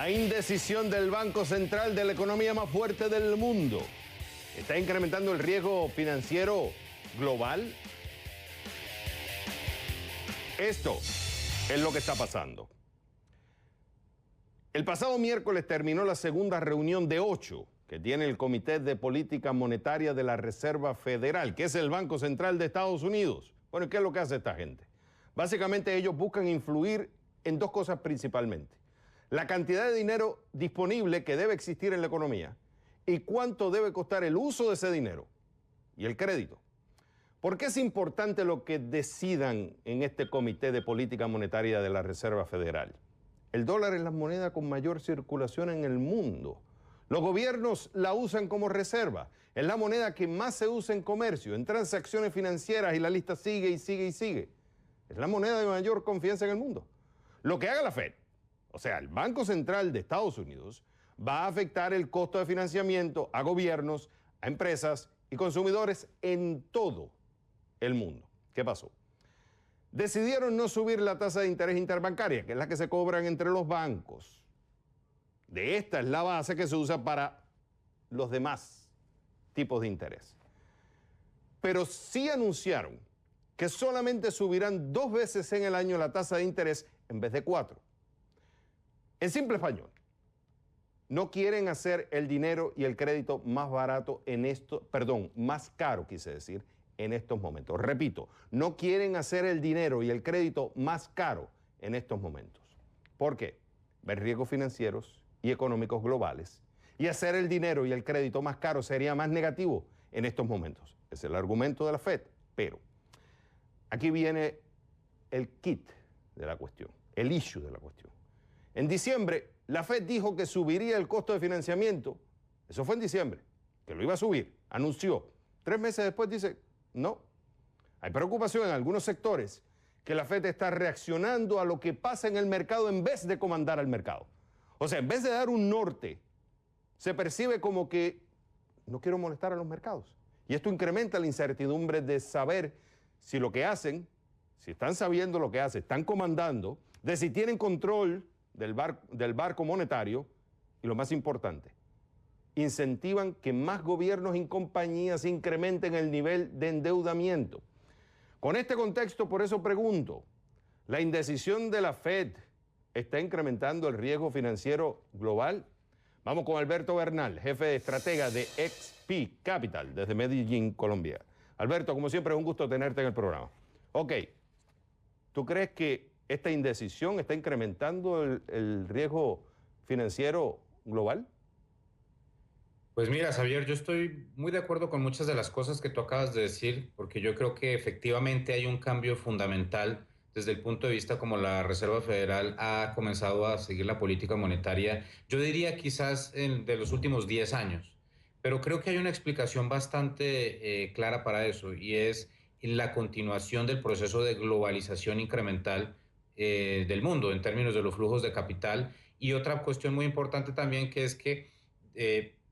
La indecisión del Banco Central de la economía más fuerte del mundo está incrementando el riesgo financiero global. Esto es lo que está pasando. El pasado miércoles terminó la segunda reunión de 8 que tiene el Comité de Política Monetaria de la Reserva Federal, que es el Banco Central de Estados Unidos. Bueno, ¿qué es lo que hace esta gente? Básicamente ellos buscan influir en dos cosas principalmente: la cantidad de dinero disponible que debe existir en la economía y cuánto debe costar el uso de ese dinero y el crédito. ¿Por qué es importante lo que decidan en este Comité de Política Monetaria de la Reserva Federal? El dólar es la moneda con mayor circulación en el mundo. Los gobiernos la usan como reserva. Es la moneda que más se usa en comercio, en transacciones financieras, y la lista sigue y sigue y sigue. Es la moneda de mayor confianza en el mundo. Lo que haga la Fed, o sea, el Banco Central de Estados Unidos, va a afectar el costo de financiamiento a gobiernos, a empresas y consumidores en todo el mundo. ¿Qué pasó? Decidieron no subir la tasa de interés interbancaria, que es la que se cobran entre los bancos. De esta es la base que se usa para los demás tipos de interés. Pero sí anunciaron que solamente subirán 2 veces en el año la tasa de interés en vez de 4. En simple español, no quieren hacer el dinero y el crédito más barato más caro, quise decir, en estos momentos. Repito, no quieren hacer el dinero y el crédito más caro en estos momentos. ¿Por qué? Ver riesgos financieros y económicos globales, y hacer el dinero y el crédito más caro sería más negativo en estos momentos. Es el argumento de la Fed, pero aquí viene el kit de la cuestión, el issue de la cuestión. En diciembre, la Fed dijo que subiría el costo de financiamiento. Eso fue en diciembre, que lo iba a subir, anunció. 3 meses después dice, no. Hay preocupación en algunos sectores que la Fed está reaccionando a lo que pasa en el mercado en vez de comandar al mercado. O sea, en vez de dar un norte, se percibe como que no quiero molestar a los mercados. Y esto incrementa la incertidumbre de saber si lo que hacen, si están sabiendo lo que hacen, están comandando, de si tienen control del barco monetario, y lo más importante, incentivan que más gobiernos y compañías incrementen el nivel de endeudamiento. Con este contexto, por eso pregunto, ¿la indecisión de la Fed está incrementando el riesgo financiero global? Vamos con Alberto Bernal, jefe de estratega de XP Capital, desde Medellín, Colombia. Alberto, como siempre, es un gusto tenerte en el programa. Ok, ¿tú crees que esta indecisión está incrementando el riesgo financiero global? Pues mira, Xavier, yo estoy muy de acuerdo con muchas de las cosas que tú acabas de decir, porque yo creo que efectivamente hay un cambio fundamental desde el punto de vista como la Reserva Federal ha comenzado a seguir la política monetaria, yo diría quizás de los últimos 10 años. Pero creo que hay una explicación bastante clara para eso, y es la continuación del proceso de globalización incremental del mundo en términos de los flujos de capital. Y otra cuestión muy importante también, que es que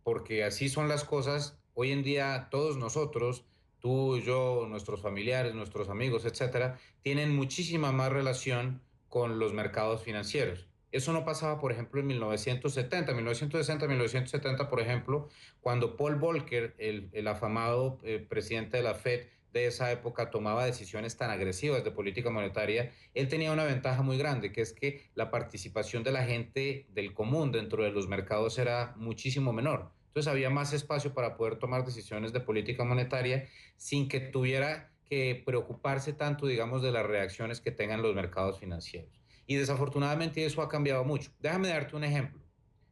porque así son las cosas, hoy en día todos nosotros, tú, yo, nuestros familiares, nuestros amigos, etcétera, tienen muchísima más relación con los mercados financieros. Eso no pasaba, por ejemplo, en 1970, 1960, 1970, por ejemplo, cuando Paul Volcker, el afamado presidente de la Fed de esa época, tomaba decisiones tan agresivas de política monetaria. Él tenía una ventaja muy grande, que es que la participación de la gente del común dentro de los mercados era muchísimo menor. Entonces había más espacio para poder tomar decisiones de política monetaria sin que tuviera que preocuparse tanto, digamos, de las reacciones que tengan los mercados financieros. Y desafortunadamente eso ha cambiado mucho. Déjame darte un ejemplo.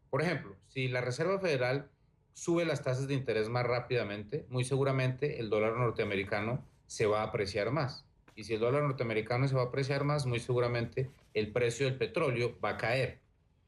Por ejemplo, si la Reserva Federal sube las tasas de interés más rápidamente, muy seguramente el dólar norteamericano se va a apreciar más. Y si el dólar norteamericano se va a apreciar más, muy seguramente el precio del petróleo va a caer.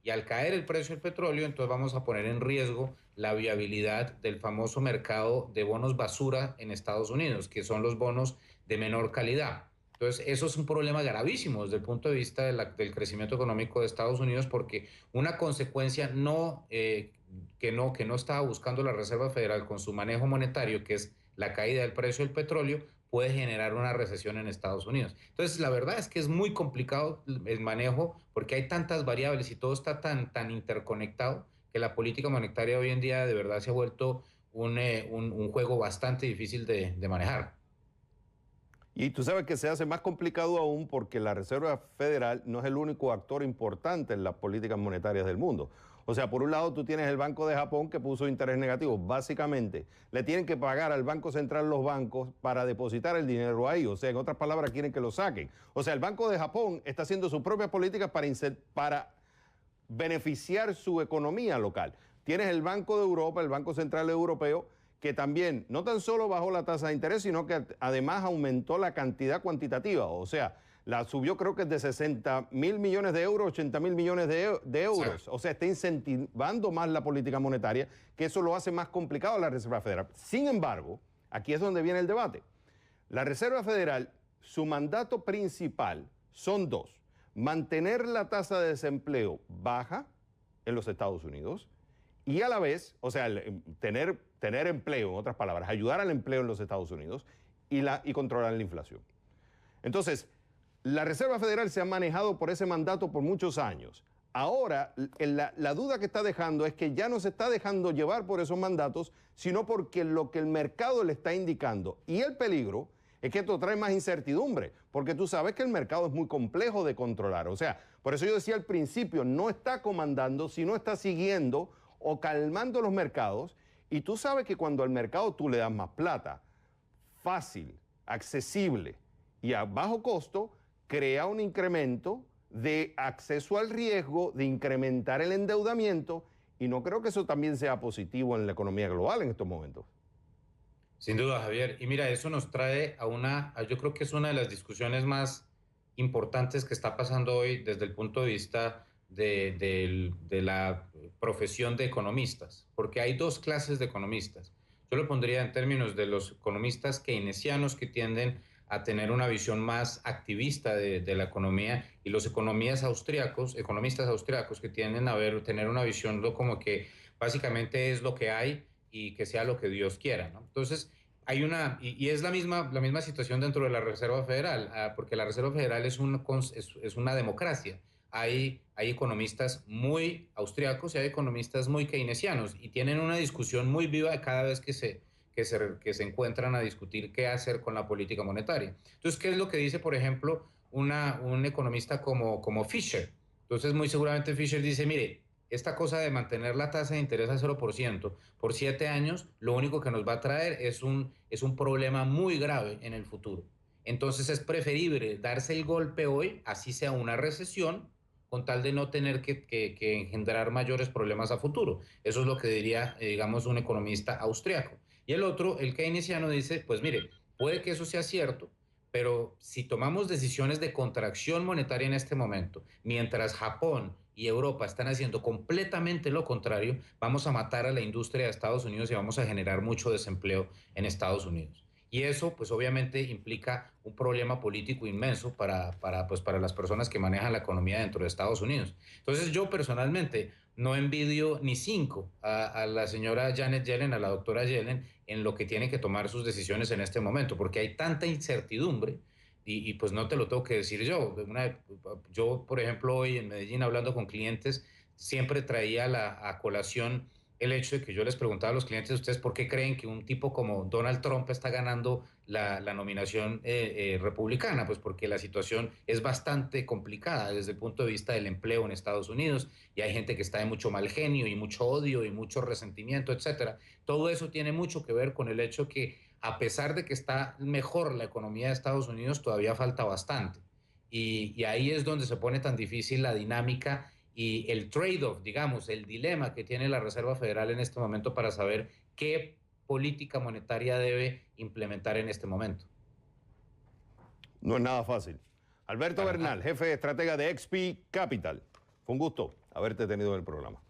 Y al caer el precio del petróleo, entonces vamos a poner en riesgo la viabilidad del famoso mercado de bonos basura en Estados Unidos, que son los bonos de menor calidad. Entonces, eso es un problema gravísimo desde el punto de vista del crecimiento económico de Estados Unidos, porque una consecuencia que no estaba buscando la Reserva Federal con su manejo monetario, que es la caída del precio del petróleo, puede generar una recesión en Estados Unidos. Entonces, la verdad es que es muy complicado el manejo porque hay tantas variables y todo está tan interconectado que la política monetaria hoy en día de verdad se ha vuelto un juego bastante difícil de manejar. Y tú sabes que se hace más complicado aún porque la Reserva Federal no es el único actor importante en las políticas monetarias del mundo. O sea, por un lado tú tienes el Banco de Japón que puso interés negativo. Básicamente, le tienen que pagar al Banco Central los bancos para depositar el dinero ahí. O sea, en otras palabras, quieren que lo saquen. O sea, el Banco de Japón está haciendo sus propias políticas para beneficiar su economía local. Tienes el Banco de Europa, el Banco Central Europeo, que también no tan solo bajó la tasa de interés, sino que además aumentó la cantidad cuantitativa. O sea, la subió creo que es de 60.000 millones de euros, 80.000 millones de euros. Sí. O sea, está incentivando más la política monetaria, que eso lo hace más complicado a la Reserva Federal. Sin embargo, aquí es donde viene el debate. La Reserva Federal, su mandato principal son dos: mantener la tasa de desempleo baja en los Estados Unidos y a la vez, o sea, tener empleo, en otras palabras, ayudar al empleo en los Estados Unidos y controlar la inflación. Entonces, la Reserva Federal se ha manejado por ese mandato por muchos años. Ahora, la duda que está dejando es que ya no se está dejando llevar por esos mandatos, sino porque lo que el mercado le está indicando. Y el peligro es que esto trae más incertidumbre, porque tú sabes que el mercado es muy complejo de controlar. O sea, por eso yo decía al principio, no está comandando, sino está siguiendo o calmando los mercados. Y tú sabes que cuando al mercado tú le das más plata, fácil, accesible y a bajo costo, crea un incremento de acceso al riesgo, de incrementar el endeudamiento, y no creo que eso también sea positivo en la economía global en estos momentos. Sin duda, Javier. Y mira, eso nos trae yo creo que es una de las discusiones más importantes que está pasando hoy desde el punto de vista de la profesión de economistas, porque hay dos clases de economistas. Yo lo pondría en términos de los economistas keynesianos que tienden a tener una visión más activista de la economía y los economistas austriacos que tienden a tener una visión como que básicamente es lo que hay y que sea lo que Dios quiera, ¿no? Entonces, y es la misma situación dentro de la Reserva Federal, porque la Reserva Federal es una democracia. Hay economistas muy austriacos y hay economistas muy keynesianos y tienen una discusión muy viva cada vez que se encuentran a discutir qué hacer con la política monetaria. Entonces, ¿qué es lo que dice, por ejemplo, un economista como Fisher? Entonces, muy seguramente Fisher dice, mire, esta cosa de mantener la tasa de interés a 0% por 7 años, lo único que nos va a traer es un problema muy grave en el futuro. Entonces es preferible darse el golpe hoy, así sea una recesión, con tal de no tener que engendrar mayores problemas a futuro. Eso es lo que diría, digamos, un economista austriaco. Y el otro, el keynesiano, dice, pues mire, puede que eso sea cierto, pero si tomamos decisiones de contracción monetaria en este momento, mientras Japón y Europa están haciendo completamente lo contrario, vamos a matar a la industria de Estados Unidos y vamos a generar mucho desempleo en Estados Unidos. Y eso, pues obviamente implica un problema político inmenso para las personas que manejan la economía dentro de Estados Unidos. Entonces yo personalmente no envidio ni cinco a la señora Janet Yellen, a la doctora Yellen, en lo que tiene que tomar sus decisiones en este momento, porque hay tanta incertidumbre y pues no te lo tengo que decir yo. Yo, por ejemplo, hoy en Medellín hablando con clientes, siempre traía a colación el hecho de que yo les preguntaba a los clientes, ¿ustedes por qué creen que un tipo como Donald Trump está ganando la nominación republicana? Pues porque la situación es bastante complicada desde el punto de vista del empleo en Estados Unidos y hay gente que está de mucho mal genio y mucho odio y mucho resentimiento, etcétera. Todo eso tiene mucho que ver con el hecho que a pesar de que está mejor la economía de Estados Unidos, todavía falta bastante. Y ahí es donde se pone tan difícil la dinámica y el trade-off, digamos, el dilema que tiene la Reserva Federal en este momento para saber qué política monetaria debe implementar en este momento. No es nada fácil. Alberto Para Bernal, nada. jefe de estratega de XP Capital. Fue un gusto haberte tenido en el programa.